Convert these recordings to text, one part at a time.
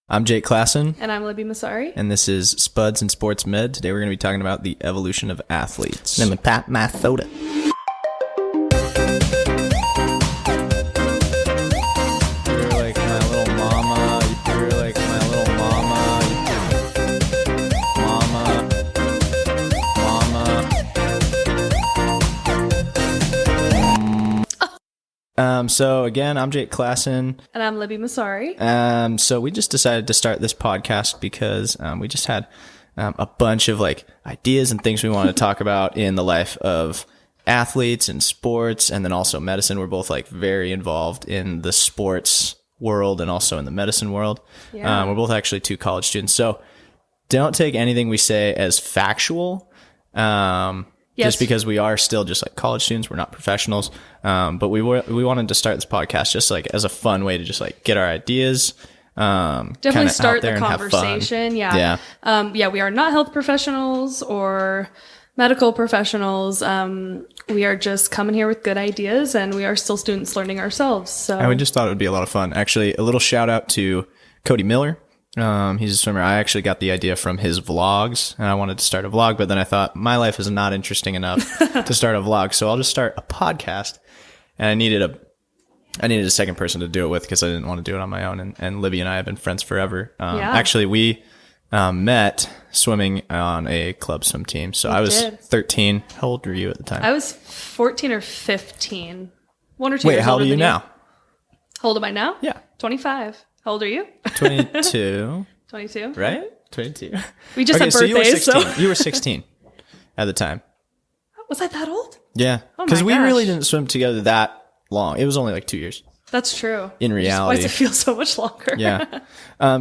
I'm Jake Klassen. And I'm Libby Masari. And this is Spuds and Sports Med. Today we're going to be talking about the evolution of athletes. Let me pop my soda. You're like my little mama. You're like my little mama. Mama. So again, I'm Jake Klassen. And I'm Libby Masari. So we just decided to start this podcast because we just had a bunch of like ideas and things we wanted to talk about in the life of athletes and sports, and then also medicine. We're both like very involved in the sports world and also in the medicine world. Yeah. We're both actually 2 college students, so don't take anything we say as factual. Just because we are still just like college students, we're not professionals. But we wanted to start this podcast just like as a fun way to just like get our ideas. Definitely start the and conversation. Yeah. We are not health professionals or medical professionals. We are just coming here with good ideas, and we are still students learning ourselves. So And we just thought it would be a lot of fun. Actually, a little shout out to Cody Miller. He's a swimmer. I actually got the idea from his vlogs, and I wanted to start a vlog, but then I thought my life is not interesting enough to start a vlog, so I'll just start a podcast. And I needed a second person to do it with because I didn't want to do it on my own. And Libby and I have been friends forever. Actually, we met swimming on a club swim team. So I was 13. How old were you at the time? I was 14 or 15. 1 or 2 Wait, years how old older are you than now? How old am I now? Yeah. 25. How old are you? 22. 22. Right? 22. We just had so you were birthdays, 16. You were 16 at the time. Was I that old? Yeah. Oh my Because we gosh. really didn't swim together that long. It was only like 2 years. That's true. In reality. Why does it feel so much longer? Yeah.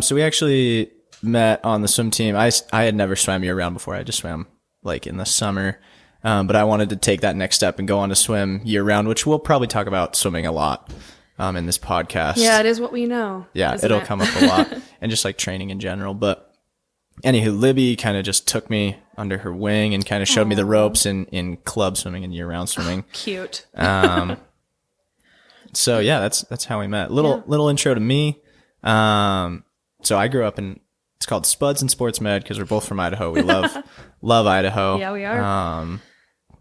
So we actually met on the swim team. I had never swam year round before. I just swam like in the summer. But I wanted to take that next step and go on to swim year round, which we'll probably talk about swimming a lot in this podcast. Yeah, it is what we know. Yeah, isn't it'll it? come up a lot, and just like training in general. But anywho, Libby kind of just took me under her wing and kind of showed me the ropes in club swimming and year round swimming. Cute. So yeah, that's how we met. Little intro to me. So I grew up in, it's called Spuds and Sports Med because we're both from Idaho. We love Idaho. Yeah, we are.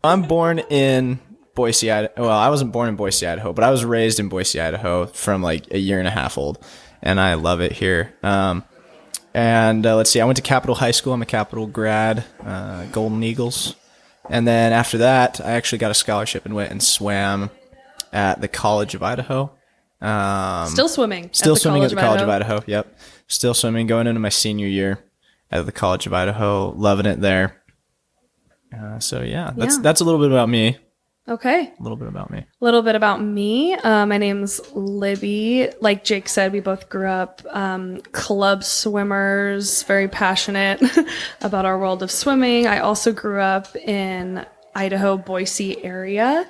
I'm born in Boise, Idaho. Well, I wasn't born in Boise, Idaho, but I was raised in Boise, Idaho from like a year and a half old, and I love it here. Let's see, I went to Capital High School. I'm a Capital grad, Golden Eagles. And then after that, I actually got a scholarship and went and swam at the College of Idaho. Still swimming. Still swimming at the College of Idaho. Yep. Still swimming, going into my senior year at the College of Idaho. Loving it there. That's a little bit about me. Okay. A little bit about me. A little bit about me. My name's Libby. Like Jake said, we both grew up club swimmers, very passionate about our world of swimming. I also grew up in Idaho, Boise area.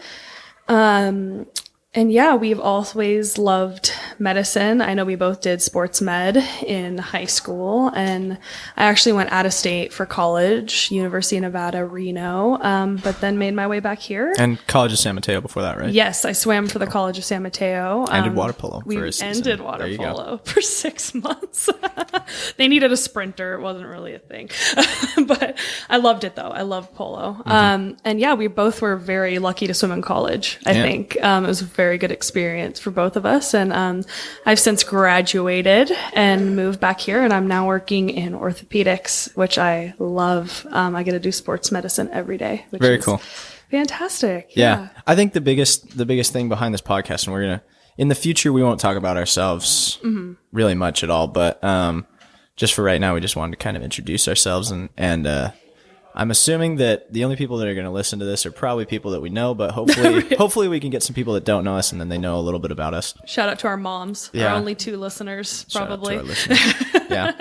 And yeah, we've always loved medicine. I know we both did sports med in high school, and I actually went out of state for college, University of Nevada, Reno, but then made my way back here. And College of San Mateo before that, right? Yes, I swam for the College of San Mateo. And did water polo for a season. And did water polo for 6 months. They needed a sprinter. It wasn't really a thing. But I loved it, though. I loved polo. Mm-hmm. And yeah, we both were very lucky to swim in college, I think. It was a very good experience for both of us. And I've since graduated and moved back here, and I'm now working in orthopedics, which I love. I get to do sports medicine every day, which Very is cool. Fantastic. Yeah. I think the biggest thing behind this podcast, and we're going to, in the future, we won't talk about ourselves really much at all, but just for right now, we just wanted to kind of introduce ourselves, and I'm assuming that the only people that are going to listen to this are probably people that we know, but hopefully we can get some people that don't know us, and then they know a little bit about us. Shout out to our moms. Yeah. Our only 2 listeners, probably. Shout out to our listeners. Yeah.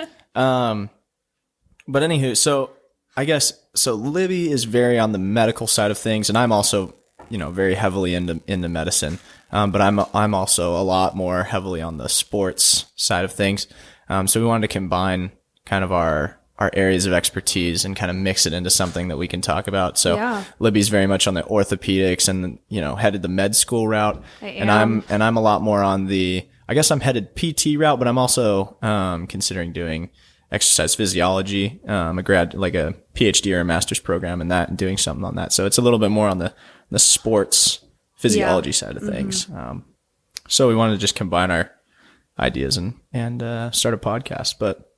But anywho, so I guess, so Libby is very on the medical side of things, and I'm also, very heavily into medicine. But I'm also a lot more heavily on the sports side of things. So we wanted to combine kind of our areas of expertise and kind of mix it into something that we can talk about. So Libby's very much on the orthopedics and, headed the med school route. I am. And I'm a lot more on the I guess I'm headed PT route, but I'm also considering doing exercise physiology, a PhD or a master's program in that, and doing something on that. So it's a little bit more on the sports physiology side of things. So we wanted to just combine our ideas and start a podcast. But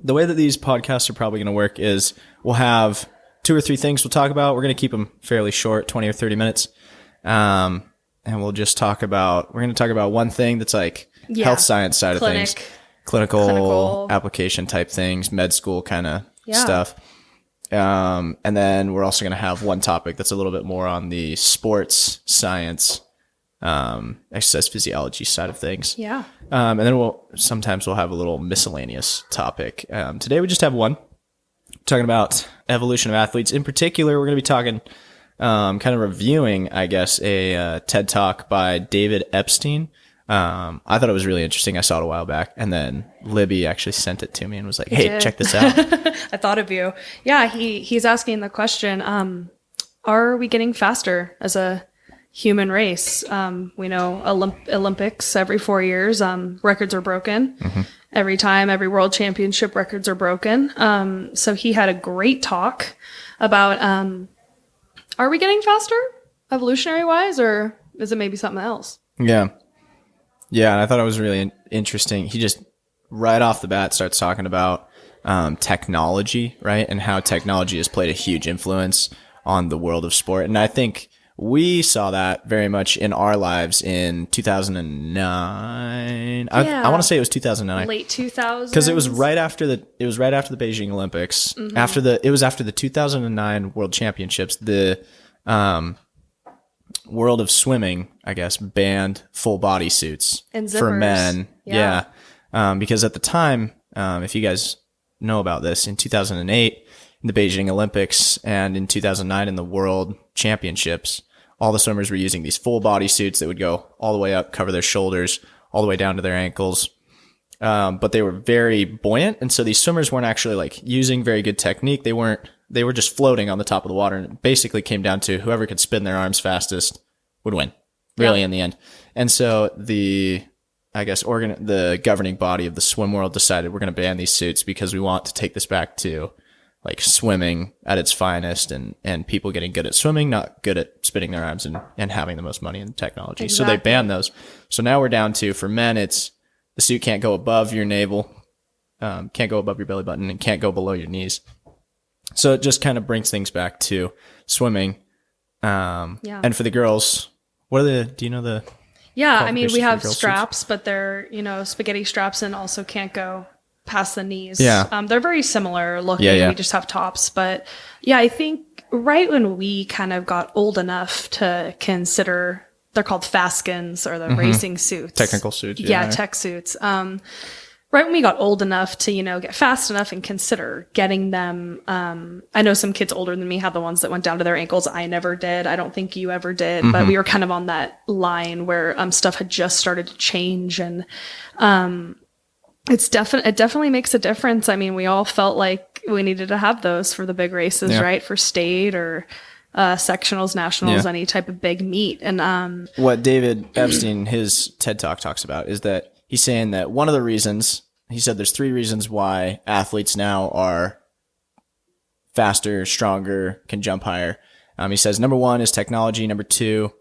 the way that these podcasts are probably going to work is we'll have 2 or 3 things we'll talk about. We're going to keep them fairly short, 20 or 30 minutes. And we're going to talk about one thing that's like health science side of things, clinical application type things, med school kind of stuff. And then we're also going to have one topic that's a little bit more on the sports science, exercise physiology side of things. Yeah. And then sometimes we'll have a little miscellaneous topic. Today we just have one talking about evolution of athletes. In particular, we're going to be talking, kind of reviewing, I guess, a TED Talk by David Epstein. I thought it was really interesting. I saw it a while back, and then Libby actually sent it to me and was like, "Hey, check this out." I thought of you. Yeah, he's asking the question: are we getting faster as a human race? We know Olympics every 4 years, records are broken. Every time, every world championship, records are broken. So he had a great talk about, are we getting faster evolutionary wise, or is it maybe something else? Yeah. And I thought it was really interesting. He just right off the bat starts talking about, technology, right? And how technology has played a huge influence on the world of sport. And I think we saw that very much in our lives in 2009. I want to say it was 2009. Late 2000s. Because it was right after the Beijing Olympics. It was after the 2009 World Championships. The world of swimming, I guess, banned full body suits for men. Yeah. Because at the time, if you guys know about this, in 2008, in the Beijing Olympics and in 2009 in the World Championships, all the swimmers were using these full body suits that would go all the way up, cover their shoulders, all the way down to their ankles. But they were very buoyant. And so these swimmers weren't actually like using very good technique. They were just floating on the top of the water. And it basically came down to whoever could spin their arms fastest would win, really, in the end. And so the governing body of the swim world decided we're going to ban these suits because we want to take this back to like swimming at its finest and people getting good at swimming, not good at spinning their arms and having the most money in technology. Exactly. So they banned those. So now we're down to, for men, it's the suit can't go above your navel, can't go above your belly button, and can't go below your knees. So it just kind of brings things back to swimming. And for the girls, do you know the... Yeah, I mean, we have straps, suits? But they're, spaghetti straps and also can't go past the knees. Yeah. They're very similar looking. Yeah. We just have tops. But yeah, I think right when we kind of got old enough to consider, they're called Faskins, or the racing suits. Technical suits. Yeah, tech suits. Right when we got old enough to, get fast enough and consider getting them. I know some kids older than me had the ones that went down to their ankles. I never did. I don't think you ever did, but we were kind of on that line where stuff had just started to change. And it definitely makes a difference. I mean, we all felt like we needed to have those for the big races, right? For state or sectionals, nationals, any type of big meet. And what David Epstein, his TED Talk talks about is that he's saying that one of the reasons, he said there's 3 reasons why athletes now are faster, stronger, can jump higher. He says number 1 is technology. Number 2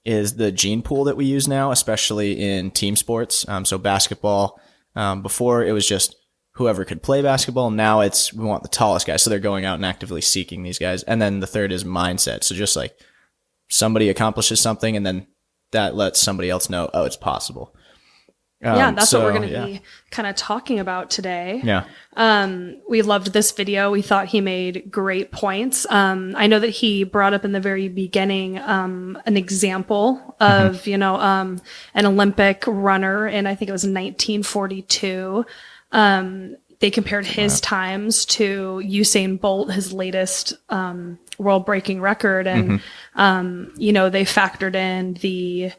is the gene pool that we use now, especially in team sports. So basketball, before it was just whoever could play basketball. Now we want the tallest guys. So they're going out and actively seeking these guys. And then the third is mindset. So just like somebody accomplishes something and then that lets somebody else know, oh, it's possible. That's what we're going to be kind of talking about today. Yeah. We loved this video. We thought he made great points. I know that he brought up in the very beginning, an example of, an Olympic runner, and I think it was 1942. They compared his times to Usain Bolt, his latest, world breaking record. And, they factored in the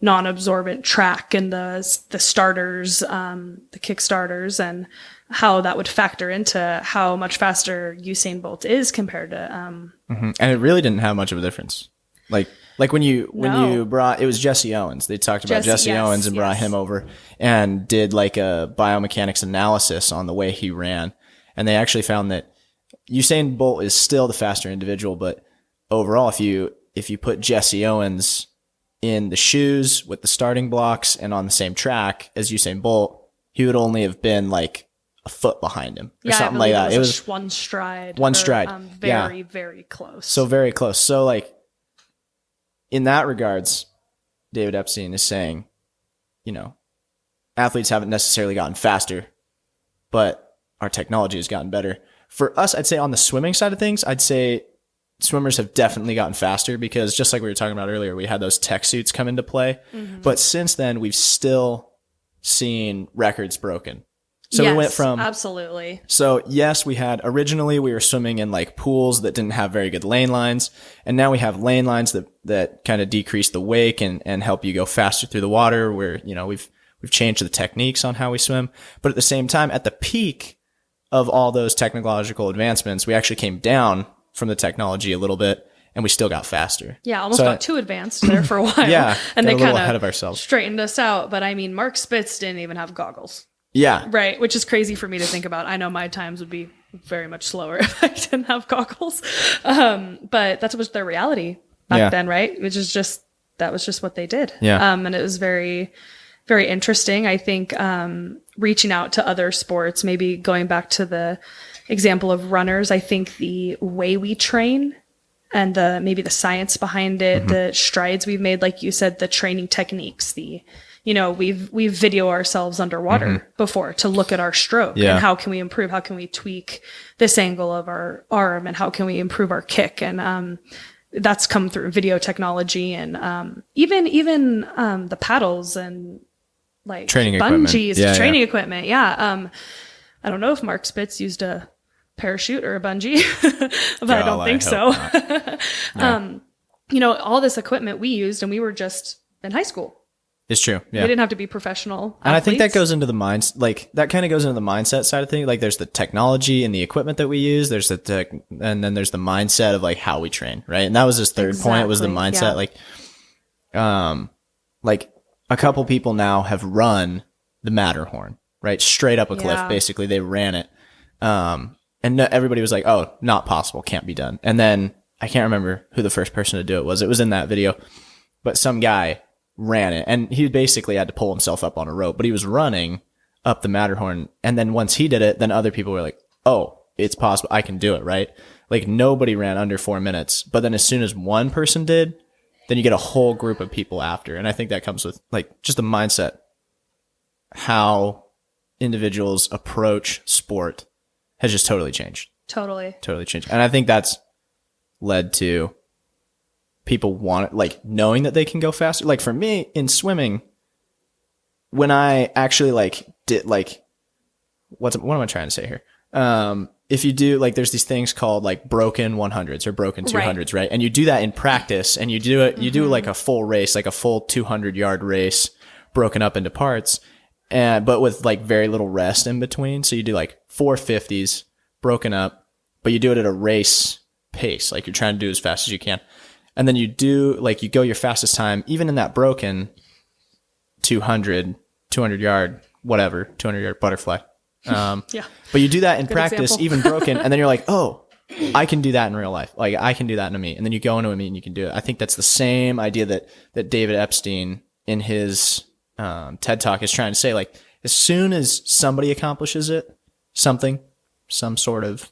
non-absorbent track and the starters, the kick starters, and how that would factor into how much faster Usain Bolt is compared to. And it really didn't have much of a difference. Like Like when you No. brought, it was Jesse Owens. They talked about Jesse Yes, Owens and brought yes. him over and did like a biomechanics analysis on the way he ran. And they actually found that Usain Bolt is still the faster individual, but overall, if you put Jesse Owens in the shoes with the starting blocks and on the same track as Usain Bolt, he would only have been like a foot behind him or Yeah, something I like believe that. it was one stride. One stride. Very, very close. So very close. So like in that regards, David Epstein is saying, you know, athletes haven't necessarily gotten faster, but our technology has gotten better. For us, I'd say on the swimming side of things, I'd say swimmers have definitely gotten faster because just like we were talking about earlier, we had those tech suits come into play. But since then, we've still seen records broken. So yes, we went from absolutely. So yes, originally we were swimming in like pools that didn't have very good lane lines. And now we have lane lines that kind of decrease the wake and help you go faster through the water where, you know, we've changed the techniques on how we swim. But at the same time, at the peak of all those technological advancements, we actually came down from the technology a little bit and we still got faster. Yeah, almost So- got too advanced there for a while. Yeah, and got they a little kind ahead of of ourselves. straightened us out. But I mean, Mark Spitz didn't even have goggles. Yeah. Right, which is crazy for me to think about. I know my times would be very much slower if I didn't have goggles. But that was their reality back Yeah. then, right? Which is just, that was just what they did. Yeah. And it was very, very interesting. I think reaching out to other sports, maybe going back to the example of runners, I think the way we train and maybe the science behind it, the strides we've made, like you said, the training techniques, we've video ourselves underwater before to look at our stroke Yeah. and how can we improve? How can we tweak this angle of our arm and how can we improve our kick? And, that's come through video technology and, even the paddles and like Training equipment. bungees, Yeah, training equipment. Yeah. I don't know if Mark Spitz used a parachute or a bungee, but I don't think so. All this equipment we used and we were just in high school. It's true. Yeah. We didn't have to be professional. And I think that athletes. goes into the minds, like that kind of goes into the mindset side of things. Like there's the technology and the equipment that we use. There's and then there's the mindset of like how we train, right? And that was his third point was the Exactly, mindset. Like a couple people now have run the Matterhorn, right? Straight up a cliff. Yeah. Basically, they ran it. And everybody was like, "Oh, not possible, can't be done." And then I can't remember who the first person to do it was. It was in that video, but some guy ran it and he basically had to pull himself up on a rope, but he was running up the Matterhorn. And then once he did it, then other people were like, oh, it's possible. I can do it. Right. Like nobody ran under 4 minutes, but then as soon as one person did, then you get a whole group of people after. And I think that comes with like just the mindset, how individuals approach sport has just totally changed. Totally. Totally changed. And I think that's led to people knowing that they can go faster. Like for me in swimming, when I actually did what am I trying to say here? If you do there's these things called like broken 100s or broken 200s, right? And you do that in practice and you do it, you do like a full race, like a full 200-yard race broken up into parts but with like very little rest in between. So you do like 450s broken up, but you do it at a race pace. Like you're trying to do as fast as you can. And then you go your fastest time, even in that broken 200 yard, whatever, 200-yard butterfly. Yeah. But you do that in Good practice, example. even broken. And then you're like, oh, I can do that in real life. Like I can do that in a meet. And then you go into a meet and you can do it. I think that's the same idea that David Epstein in his TED Talk is trying to say. Like as soon as somebody accomplishes some sort of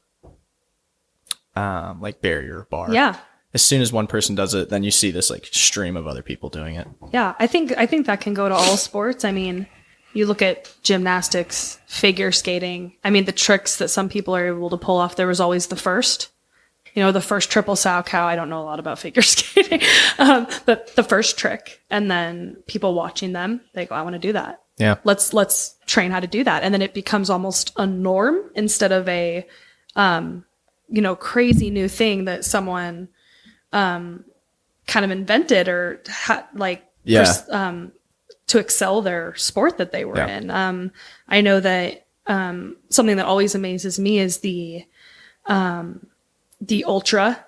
like barrier bar. Yeah. As soon as one person does it, then you see this like stream of other people doing it. Yeah. I think that can go to all sports. I mean, you look at gymnastics, figure skating. I mean, the tricks that some people are able to pull off, there was always the first. The first triple sow cow. I don't know a lot about figure skating, but the first trick, and then people watching them, they go, I want to do that. Yeah. Let's train how to do that. And then it becomes almost a norm instead of a, crazy new thing that someone, kind of invented or to excel their sport that they were in. I know that, something that always amazes me is the ultra